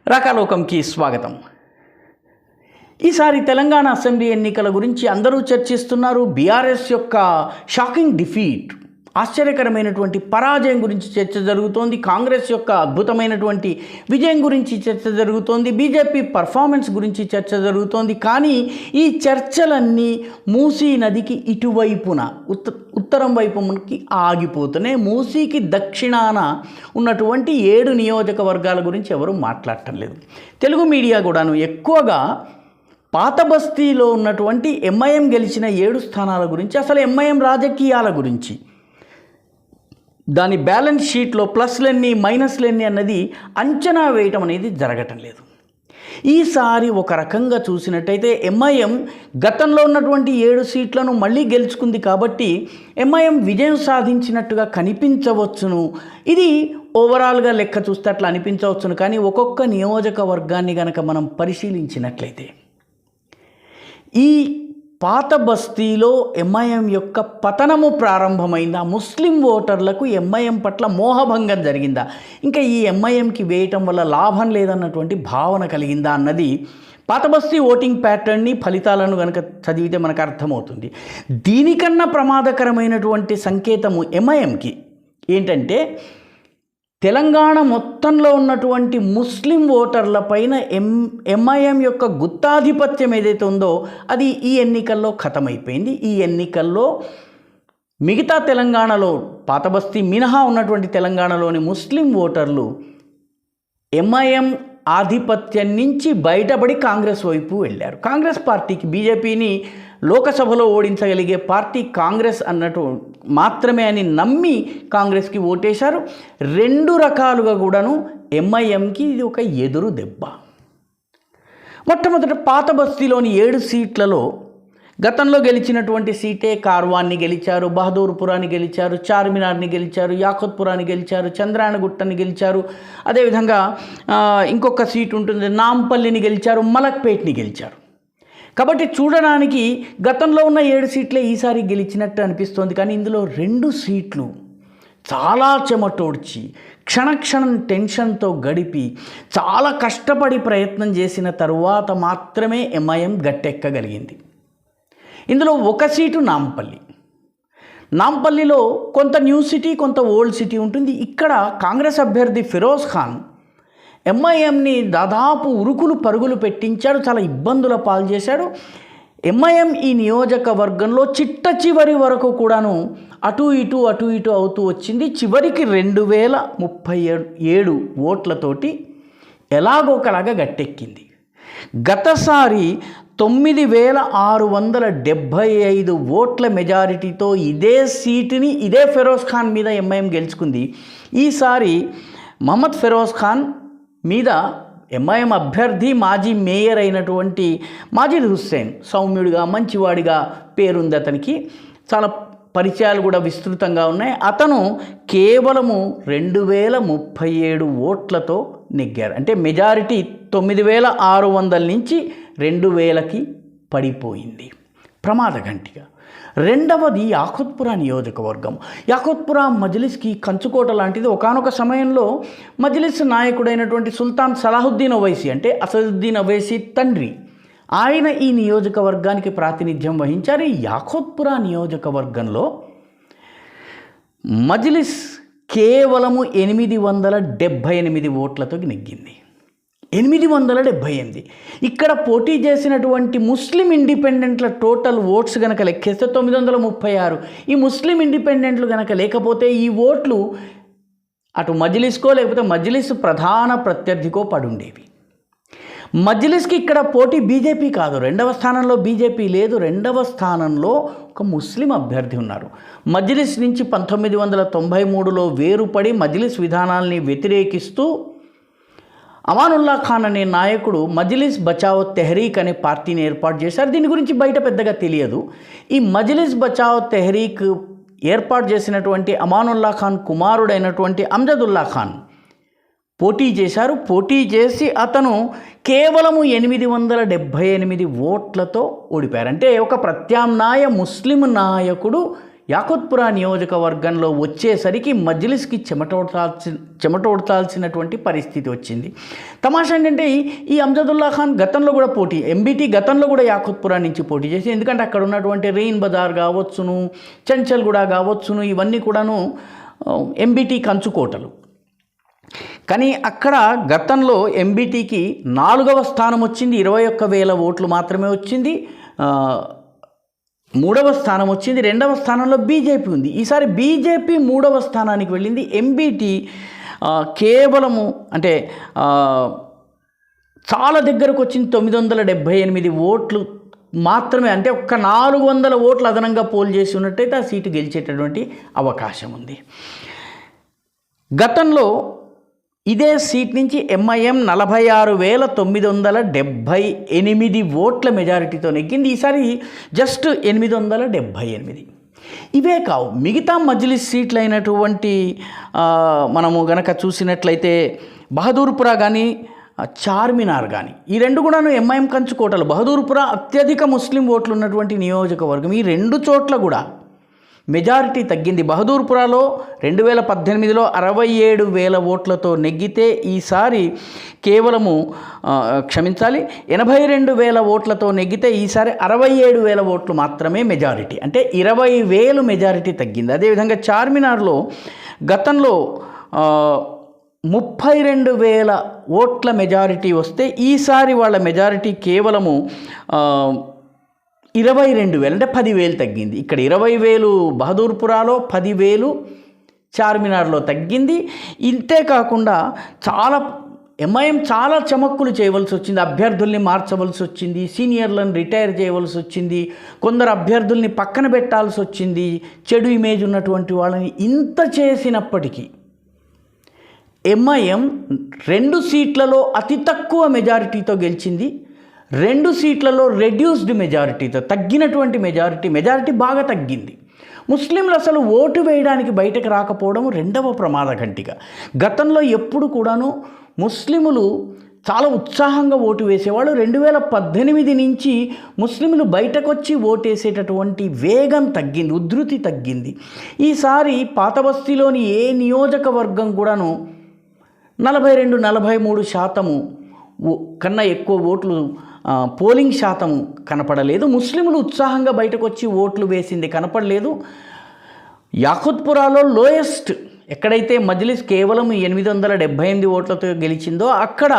రాకాలోకంకి స్వాగతం. ఈసారి తెలంగాణ అసెంబ్లీ ఎన్నికల గురించి అందరూ చర్చిస్తున్నారు. బీఆర్ఎస్ యొక్క షాకింగ్ డిఫీట్, ఆశ్చర్యకరమైనటువంటి పరాజయం గురించి చర్చ జరుగుతోంది. కాంగ్రెస్ యొక్క అద్భుతమైనటువంటి విజయం గురించి చర్చ జరుగుతోంది. బీజేపీ పర్ఫార్మెన్స్ గురించి చర్చ జరుగుతోంది. కానీ ఈ చర్చలన్నీ మూసీ నదికి ఇటువైపున ఉత్తరం వైపుకి ఆగిపోతున్నాయి. మూసీకి దక్షిణాన ఉన్నటువంటి 7 నియోజకవర్గాల గురించి ఎవరు మాట్లాడటం లేదు. తెలుగు మీడియా కూడాను ఎక్కువగా పాత బస్తీలో ఉన్నటువంటి ఎంఐఎం గెలిచిన 7 స్థానాల గురించి, అసలు ఎంఐఎం రాజకీయాల గురించి, దాని బ్యాలెన్స్ షీట్లో ప్లస్లెన్ని మైనస్లెన్ని అన్నది అంచనా వేయటం అనేది జరగటం లేదు. ఈసారి ఒక రకంగా చూసినట్టయితే ఎంఐఎం గతంలో ఉన్నటువంటి 7 సీట్లను మళ్ళీ గెలుచుకుంది కాబట్టి ఎంఐఎం విజయం సాధించినట్టుగా కనిపించవచ్చును. ఇది ఓవరాల్గా లెక్క చూస్తే అట్లా అనిపించవచ్చును. కానీ ఒక్కొక్క నియోజకవర్గాన్ని కనుక మనం పరిశీలించినట్లయితే ఈ పాత బస్తీలో ఎంఐఎం యొక్క పతనము ప్రారంభమైందా? ముస్లిం ఓటర్లకు ఎంఐఎం పట్ల మోహభంగం జరిగిందా? ఇంకా ఈ ఎంఐఎంకి వేయటం వల్ల లాభం లేదన్నటువంటి భావన కలిగిందా అన్నది పాత బస్తీ ఓటింగ్ ప్యాటర్న్ని, ఫలితాలను కనుక చదివితే మనకు అర్థమవుతుంది. దీనికన్నా ప్రమాదకరమైనటువంటి సంకేతము ఎంఐఎంకి ఏంటంటే, తెలంగాణ మొత్తంలో ఉన్నటువంటి ముస్లిం ఓటర్ల పైన ఎంఐఎం యొక్క గుత్తాధిపత్యం ఏదైతే ఉందో అది ఈ ఎన్నికల్లో ఖతమైపోయింది. ఈ ఎన్నికల్లో మిగతా తెలంగాణలో, పాత బస్తీ మినహా ఉన్నటువంటి తెలంగాణలోని ముస్లిం ఓటర్లు ఎంఐఎం ఆధిపత్యం నుంచి బయటపడి కాంగ్రెస్ వైపు వెళ్ళారు. కాంగ్రెస్ పార్టీకి, బీజేపీని లోకసభలో ఓడించగలిగే పార్టీ కాంగ్రెస్ అన్నట్టు మాత్రమే అని నమ్మి కాంగ్రెస్కి ఓటేశారు. 2 రకాలుగా కూడాను ఎంఐఎంకి ఇది ఒక ఎదురు దెబ్బ. మొట్టమొదట పాత బస్తీలోని 7 సీట్లలో గతంలో గెలిచినటువంటి సీటే కార్వాన్ని గెలిచారు, బహదూర్పురాన్ని గెలిచారు, చార్మినార్ని గెలిచారు, యాకుత్పురాన్ని గెలిచారు, చంద్రాయణగుట్టని గెలిచారు. అదేవిధంగా ఇంకొక సీటు ఉంటుంది, నాంపల్లిని గెలిచారు, మలక్పేట్ని గెలిచారు. కాబట్టి చూడడానికి గతంలో ఉన్న 7 సీట్లే ఈసారి గెలిచినట్టు అనిపిస్తోంది. కానీ ఇందులో 2 సీట్లు చాలా చెమటోడ్చి, క్షణక్షణం టెన్షన్తో గడిపి, చాలా కష్టపడి ప్రయత్నం చేసిన తరువాత మాత్రమే ఎంఐఎం గట్టెక్కగలిగింది. ఇందులో ఒక సీటు నాంపల్లి. నాంపల్లిలో కొంత న్యూ సిటీ, కొంత ఓల్డ్ సిటీ ఉంటుంది. ఇక్కడ కాంగ్రెస్ అభ్యర్థి ఫిరోజ్ ఖాన్ ఎంఐఎంని దాదాపు ఉరుకులు పరుగులు పెట్టించాడు, చాలా ఇబ్బందుల పాలు చేశాడు. ఎంఐఎం ఈ నియోజకవర్గంలో చిట్ట చివరి వరకు కూడాను అటు ఇటు అవుతూ వచ్చింది. చివరికి 2037 ఓట్లతోటి ఎలాగోకలాగా గట్టెక్కింది. గతసారి 9675 ఓట్ల మెజారిటీతో ఇదే సీటుని, ఇదే ఫిరోజ్ ఖాన్ మీద ఎంఐఎం గెలుచుకుంది. ఈసారి మహమ్మద్ ఫిరోజ్ ఖాన్ మీద ఎంఐఎం అభ్యర్థి మాజీ మేయర్ అయినటువంటి మాజిద్ హుస్సేన్, సౌమ్యుడిగా, మంచివాడిగా పేరుంది అతనికి. చాలా పరిచయాలు కూడా విస్తృతంగా ఉన్నాయి. అతను కేవలము 2037 ఓట్లతో నెగ్గారు. అంటే మెజారిటీ 9600 నుంచి 2000కి పడిపోయింది, ప్రమాదగంటిగా. రెండవది యాకుత్పురా నియోజకవర్గం. యాకుత్పురా మజ్లిస్కి కంచుకోట లాంటిది. ఒకానొక సమయంలో మజ్లిస్ నాయకుడైనటువంటి సుల్తాన్ సలాహుద్దీన్ ఓవైసీ, అంటే అసదుద్దీన్ ఓవైసీ తండ్రి, ఆయన ఈ నియోజకవర్గానికి ప్రాతినిధ్యం వహించారు. ఈ యాకుత్పురా నియోజకవర్గంలో మజ్లిస్ కేవలము 878 ఓట్లతో నెగ్గింది. 878. ఇక్కడ పోటీ చేసినటువంటి ముస్లిం ఇండిపెండెంట్ల టోటల్ ఓట్స్ కనుక లెక్కేస్తే 936. ఈ ముస్లిం ఇండిపెండెంట్లు కనుక లేకపోతే ఈ ఓట్లు అటు మజ్లిస్కో లేకపోతే మజ్లిస్ ప్రధాన ప్రత్యర్థికో పడుండేవి. మజ్లిస్కి ఇక్కడ పోటీ బీజేపీ కాదు. 2వ స్థానంలో బీజేపీ లేదు. 2వ స్థానంలో ఒక ముస్లిం అభ్యర్థి ఉన్నారు. మజ్లిస్ నుంచి 1993లో వేరుపడి మజ్లిస్ విధానాల్ని వ్యతిరేకిస్తూ అమానుల్లా ఖాన్ అనే నాయకుడు మజ్లిస్ బచావో తెహ్రీక్ అనే పార్టీని ఏర్పాటు చేశారు. దీని గురించి బయట పెద్దగా తెలియదు. ఈ మజ్లిస్ బచావో తెహ్రీక్ ఏర్పాటు చేసినటువంటి అమానుల్లా ఖాన్ కుమారుడైనటువంటి అమ్జదుల్లా ఖాన్ పోటీ చేశారు. పోటీ చేసి అతను కేవలము 878 ఓట్లతో ఓడిపోయారు. అంటే ఒక ప్రత్యామ్నాయ ముస్లిం నాయకుడు యాకుత్పురా నియోజకవర్గంలో వచ్చేసరికి మజ్లిస్కి చెమటోడ్చాల్సినటువంటి పరిస్థితి వచ్చింది. తమాషా ఏంటంటే ఈ అమ్జదుల్లా ఖాన్ గతంలో కూడా ఎంబీటీ గతంలో కూడా యాకుత్పురా నుంచి పోటీ చేసి, ఎందుకంటే అక్కడ ఉన్నటువంటి రెయిన్ బజార్ కావచ్చును, చంచల్గూడ కావచ్చును, ఇవన్నీ కూడాను ఎంబీటీ కంచుకోటలు. కానీ అక్కడ గతంలో ఎంబీటీకి 4వ స్థానం వచ్చింది, 21,000 ఓట్లు మాత్రమే వచ్చింది. 3వ స్థానం వచ్చింది, 2వ స్థానంలో బీజేపీ ఉంది. ఈసారి బీజేపీ 3వ స్థానానికి వెళ్ళింది. ఎంబీటీ కేవలము అంటే చాలా దగ్గరకు వచ్చింది, 978 ఓట్లు మాత్రమే. అంటే ఒక్క 400 ఓట్లు అదనంగా పోల్ చేసి ఉన్నట్టయితే ఆ సీటు గెలిచేటటువంటి అవకాశం ఉంది. గతంలో ఇదే సీట్ నుంచి ఎంఐఎం 46,978 ఓట్ల మెజారిటీతో నెగ్గింది. ఈసారి జస్ట్ 878. ఇవే కావు, మిగతా మజ్లిస్ సీట్లు అయినటువంటి మనము గనక చూసినట్లయితే బహదూర్పురా కానీ చార్మినార్ కానీ, ఈ రెండు కూడాను ఎంఐఎం కంచుకోటలు. బహదూర్పురా అత్యధిక ముస్లిం ఓట్లు ఉన్నటువంటి నియోజకవర్గం. ఈ 2 చోట్ల కూడా మెజారిటీ తగ్గింది. బహదూర్పురాలో 2018లో 67,000 ఓట్లతో నెగ్గితే ఈసారి కేవలము 82,000 ఓట్లతో నెగ్గితే ఈసారి 67,000 ఓట్లు మాత్రమే మెజారిటీ, అంటే 20,000 మెజారిటీ తగ్గింది. అదేవిధంగా చార్మినార్లో గతంలో 32,000 ఓట్ల మెజారిటీ వస్తే ఈసారి వాళ్ళ మెజారిటీ కేవలము 22,000, అంటే 10,000 తగ్గింది. ఇక్కడ 20,000 బహదూర్పురాలో, 10,000 చార్మినార్లో తగ్గింది. ఇంతే కాకుండా ఎంఐఎం చాలా చమక్కులు చేయవలసి వచ్చింది. అభ్యర్థుల్ని మార్చవలసి వచ్చింది, సీనియర్లను రిటైర్ చేయవలసి వచ్చింది, కొందరు అభ్యర్థుల్ని పక్కన పెట్టాల్సి వచ్చింది, చెడు ఇమేజ్ ఉన్నటువంటి వాళ్ళని. ఇంత చేసినప్పటికీ ఎంఐఎం 2 సీట్లలో అతి తక్కువ మెజారిటీతో గెలిచింది. 2 సీట్లలో రెడ్యూస్డ్ మెజారిటీతో, తగ్గినటువంటి మెజారిటీ బాగా తగ్గింది. ముస్లింలు అసలు ఓటు వేయడానికి బయటకు రాకపోవడం 2వ ప్రమాద ఘంటిక. గతంలో ఎప్పుడు కూడాను ముస్లిములు చాలా ఉత్సాహంగా ఓటు వేసేవాళ్ళు. 2018 నుంచి ముస్లింలు బయటకు వచ్చి ఓటేసేటటువంటి వేగం తగ్గింది, ఉధృతి తగ్గింది. ఈసారి పాత బస్తీలోని ఏ నియోజకవర్గం కూడాను 42-43% కన్నా ఎక్కువ ఓట్లు పోలింగ్ శాతం కనపడలేదు. ముస్లింలు ఉత్సాహంగా బయటకు వచ్చి ఓట్లు వేసింది కనపడలేదు. యాకుత్పురాలో లోయెస్ట్, ఎక్కడైతే మజ్లిస్ కేవలం 878 ఓట్లతో గెలిచిందో అక్కడ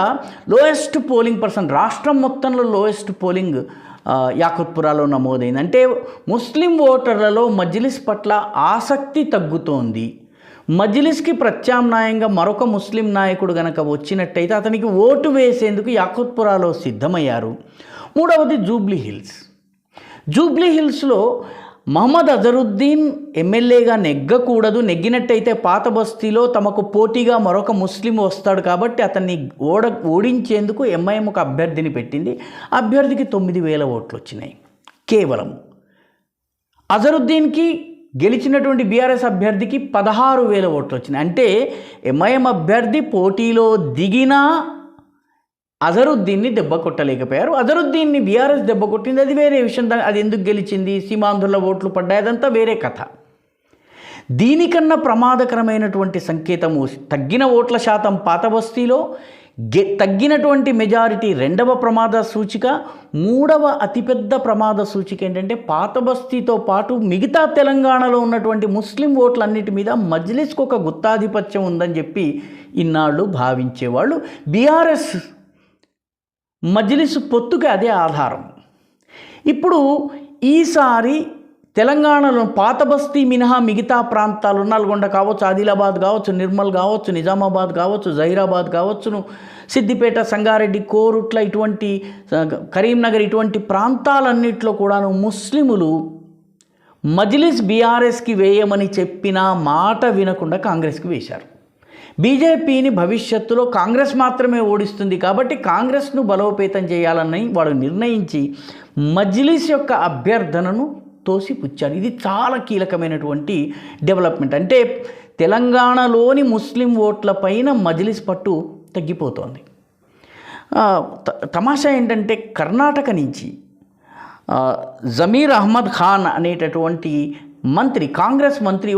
లోయెస్ట్ పోలింగ్ పర్సెంట్, రాష్ట్రం మొత్తంలో లోయెస్ట్ పోలింగ్ యాకుత్పురాలో నమోదైంది. అంటే ముస్లిం ఓటర్లలో మజ్లిస్ పట్ల ఆసక్తి తగ్గుతోంది. మజ్లిస్కి ప్రత్యామ్నాయంగా మరొక ముస్లిం నాయకుడు గనక వచ్చినట్టయితే అతనికి ఓటు వేసేందుకు యాకుత్పురాలో సిద్ధమయ్యారు. 3వది జూబ్లీ హిల్స్లో మహమ్మద్ అజరుద్దీన్ ఎమ్మెల్యేగా నెగ్గకూడదు, నెగ్గినట్టయితే పాత బస్తీలో తమకు పోటీగా మరొక ముస్లిం వస్తాడు కాబట్టి అతన్ని ఓడించేందుకు ఎంఐఎం ఒక అభ్యర్థిని పెట్టింది. అభ్యర్థికి 9,000 ఓట్లు వచ్చినాయి. కేవలం అజరుద్దీన్కి గెలిచినటువంటి బీఆర్ఎస్ అభ్యర్థికి 16,000 ఓట్లు వచ్చినాయి. అంటే ఎంఐఎం అభ్యర్థి పోటీలో దిగినా అజరుద్దీన్ని దెబ్బ కొట్టలేకపోయారు. అజరుద్దీన్ని బీఆర్ఎస్ దెబ్బ కొట్టింది, అది వేరే విషయం. అది ఎందుకు గెలిచింది, సీమాంధ్రుల ఓట్లు పడ్డాయి, అదంతా వేరే కథ. దీనికన్నా ప్రమాదకరమైనటువంటి సంకేతము తగ్గిన ఓట్ల శాతం పాత బస్తీలో, తగ్గినటువంటి మెజారిటీ 2వ ప్రమాద సూచిక. 3వ అతిపెద్ద ప్రమాద సూచిక ఏంటంటే పాత బస్తీతో పాటు మిగతా తెలంగాణలో ఉన్నటువంటి ముస్లిం ఓట్లన్నిటి మీద మజ్లిస్కు ఒక గుత్తాధిపత్యం ఉందని చెప్పి ఇన్నాళ్ళు భావించేవాళ్ళు. బీఆర్ఎస్ మజ్లిస్ పొత్తుకి అదే ఆధారం. ఇప్పుడు ఈసారి తెలంగాణలో పాత బస్తీ మినహా మిగతా ప్రాంతాలు, నల్గొండ కావచ్చు, ఆదిలాబాద్ కావచ్చు, నిర్మల్ కావచ్చు, నిజామాబాద్ కావచ్చు, జహీరాబాద్ కావచ్చును, సిద్దిపేట, సంగారెడ్డి, కోరుట్ల, ఇటువంటి కరీంనగర్, ఇటువంటి ప్రాంతాలన్నింటిలో కూడాను ముస్లిములు మజ్లిస్ బీఆర్ఎస్కి వేయమని చెప్పిన మాట వినకుండా కాంగ్రెస్కి వేశారు. బీజేపీని భవిష్యత్తులో కాంగ్రెస్ మాత్రమే ఓడిస్తుంది కాబట్టి కాంగ్రెస్ను బలోపేతం చేయాలని వాడు నిర్ణయించి మజ్లిస్ యొక్క అభ్యర్థనను తోసిపుచ్చారు. ఇది చాలా కీలకమైనటువంటి డెవలప్మెంట్. అంటే తెలంగాణలోని ముస్లిం ఓట్ల పైన మజ్లిస్ పట్టు తగ్గిపోతోంది. తమాషా ఏంటంటే కర్ణాటక నుంచి జమీర్ అహ్మద్ ఖాన్ అనేటటువంటి మంత్రి, కాంగ్రెస్ మంత్రి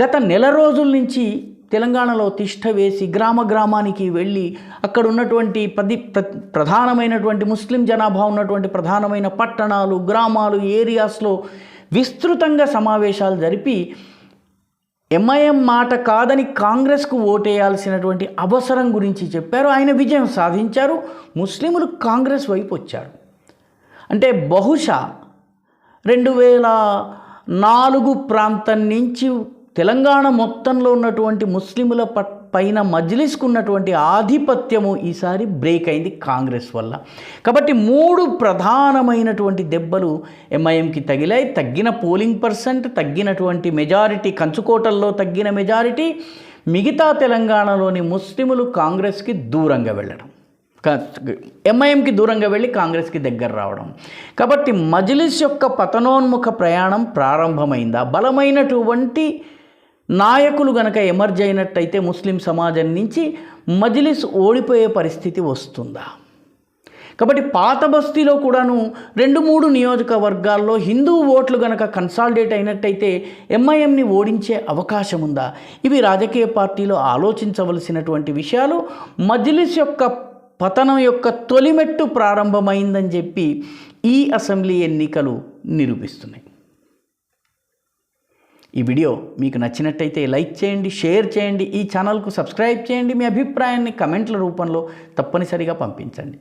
గత నెల రోజుల నుంచి తెలంగాణలో తిష్ట వేసి గ్రామానికి వెళ్ళి అక్కడ ఉన్నటువంటి ప్రధానమైనటువంటి ముస్లిం జనాభా ఉన్నటువంటి ప్రధానమైన పట్టణాలు, గ్రామాలు, ఏరియాస్లో విస్తృతంగా సమావేశాలు జరిపి ఎంఐఎం మాట కాదని కాంగ్రెస్కు ఓటేయాల్సినటువంటి అవసరం గురించి చెప్పారు. ఆయన విజయం సాధించారు. ముస్లింలు కాంగ్రెస్ వైపు వచ్చారు. అంటే బహుశా 2004 ప్రాంతం నుంచి తెలంగాణ మొత్తంలో ఉన్నటువంటి ముస్లింల పైన మజ్లిస్కు ఉన్నటువంటి ఆధిపత్యము ఈసారి బ్రేక్ అయింది కాంగ్రెస్ వల్ల. కాబట్టి 3 ప్రధానమైనటువంటి దెబ్బలు ఎంఐఎంకి తగిలాయి. తగ్గిన పోలింగ్ పర్సెంట్, తగ్గినటువంటి మెజారిటీ, కంచుకోటల్లో తగ్గిన మెజారిటీ, మిగతా తెలంగాణలోని ముస్లింలు కాంగ్రెస్కి దూరంగా వెళ్ళడం, ఎంఐఎంకి దూరంగా వెళ్ళి కాంగ్రెస్కి దగ్గర రావడం. కాబట్టి మజ్లిస్ యొక్క పతనోన్ముఖ ప్రయాణం ప్రారంభమైందా? బలమైనటువంటి నాయకులు గనక ఎమర్జ్ అయినట్టయితే ముస్లిం సమాజం నుంచి మజ్లిస్ ఓడిపోయే పరిస్థితి వస్తుందా? కాబట్టి పాత బస్తీలో కూడాను 2-3 నియోజకవర్గాల్లో హిందూ ఓట్లు గనక కన్సాలిడేట్ అయినట్టయితే ఎంఐఎంని ఓడించే అవకాశం ఉందా? ఇవి రాజకీయ పార్టీలో ఆలోచించవలసినటువంటి విషయాలు. మజ్లిస్ యొక్క పతనం యొక్క తొలిమెట్టు ప్రారంభమైందని చెప్పి ఈ అసెంబ్లీ ఎన్నికలు నిరూపిస్తున్నాయి. ఈ వీడియో మీకు నచ్చినట్టయితే లైక్ చేయండి, షేర్ చేయండి, ఈ ఛానల్కు సబ్స్క్రైబ్ చేయండి. మీ అభిప్రాయాన్ని కమెంట్ల రూపంలో తప్పనిసరిగా పంపించండి.